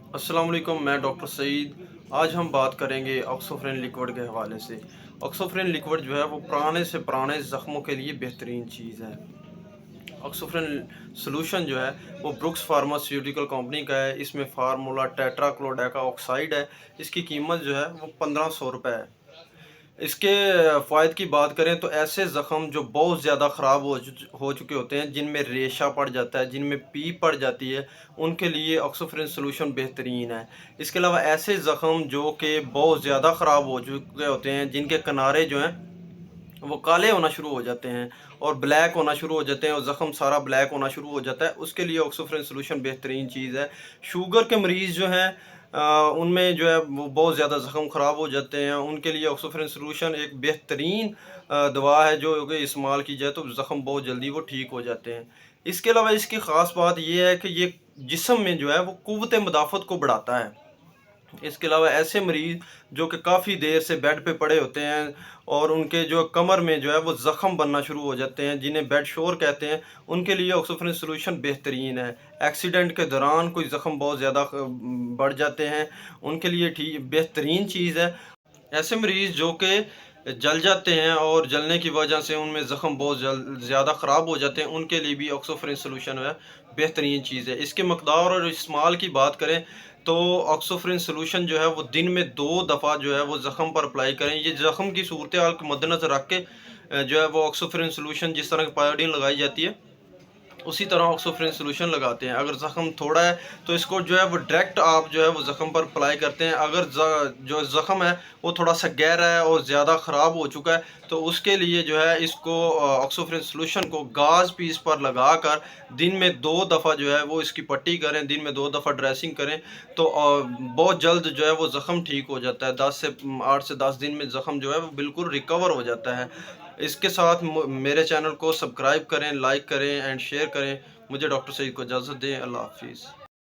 अस्सलाम वालेकुम, मैं डॉक्टर सईद। आज हम बात करेंगे ऑक्सोफ्रेन लिक्विड के हवाले से। ऑक्सोफ्रेन लिक्विड जो है वो पुराने से पुराने ज़ख्मों के लिए बेहतरीन चीज़ है। ऑक्सोफ्रेन सॉल्यूशन जो है वो ब्रुक्स फार्मास्यूटिकल कंपनी का है। इसमें फार्मूला टेट्राक्लोडेका ऑक्साइड है। इसकी कीमत जो है वो 1500 रुपये है। इसके फ़ायदे की बात करें तो ऐसे ज़ख़म जो बहुत ज़्यादा ख़राब हो चुके होते हैं, जिनमें रेशा पड़ जाता है, जिनमें पीप पड़ जाती है, उनके लिए ऑक्सोफ्रेन सॉल्यूशन बेहतरीन है। इसके अलावा ऐसे ज़ख़म जो कि बहुत ज़्यादा ख़राब हो चुके होते हैं, जिनके किनारे जो हैं वो काले होना शुरू हो जाते हैं और ब्लैक होना शुरू हो जाते हैं और ज़ख़म सारा ब्लैक होना शुरू हो जाता है, उसके लिए ऑक्सोफ्रेन सॉल्यूशन बेहतरीन चीज़ है। शुगर के मरीज़ जो हैं उनमें जो है वो बहुत ज़्यादा ज़ख़म ख़राब हो जाते हैं, उनके लिए ऑक्सोफ्रेन सॉल्यूशन एक बेहतरीन दवा है जो कि इस्तेमाल की जाए तो ज़ख़म बहुत जल्दी वो ठीक हो जाते हैं। इसके अलावा इसकी ख़ास बात ये है कि ये जिस्म में जो है वो क़ुव्वत मुदाफ़त को बढ़ाता है। इसके अलावा ऐसे मरीज़ जो कि काफ़ी देर से बेड पे पड़े होते हैं और उनके जो कमर में जो है वो ज़ख़म बनना शुरू हो जाते हैं, जिन्हें बेड शोर कहते हैं, उनके लिए ऑक्सोफ्रेन सॉल्यूशन बेहतरीन है। एक्सीडेंट के दौरान कोई ज़ख़म बहुत ज़्यादा बढ़ जाते हैं, उनके लिए बेहतरीन चीज़ है। ऐसे मरीज़ जो कि जल जाते हैं और जलने की वजह से उनमें ज़ख़म बहुत ज़्यादा ख़राब हो जाते हैं, उनके लिए भी ऑक्सोफ्रेन सॉल्यूशन है बेहतरीन चीज़ है। इसके मकदार और इस्तेमाल की बात करें तो ऑक्सोफ्रेन सॉल्यूशन जो है वो दिन में 2 दफ़ा जो है वो ज़ख़म पर अप्लाई करें। ये ज़ख़म की सूरत हाल को मद्देनज़र रख के जो है वो ऑक्सोफ्रेन सॉल्यूशन जिस तरह की पायोडीन लगाई जाती है, उसी तरह ऑक्सोफ्रेन सॉल्यूशन लगाते हैं। अगर ज़ख़म थोड़ा है तो इसको जो है वो डायरेक्ट आप जो है वो ज़ख़म पर अप्लाई करते हैं। अगर जो ज़ख़म है वो थोड़ा-सा गहरा है और ज़्यादा ख़राब हो चुका है तो उसके लिए जो है इसको ऑक्सोफ्रेन सॉल्यूशन को गाज़ पीस पर लगाकर दिन में 2 दफ़ा जो है वो इसकी पट्टी करें, दिन में 2 दफ़ा ड्रेसिंग करें तो बहुत जल्द जो है वो ज़ख़म ठीक हो जाता है। 8 से 10 दिन में ज़ख़म जो है वो बिल्कुल रिकवर हो जाता है। इसके साथ मेरे चैनल को सब्सक्राइब करें, लाइक करें एंड शेयर करें। मुझे डॉक्टर सईद को इजाज़त दें। अल्लाह हाफ़िज़।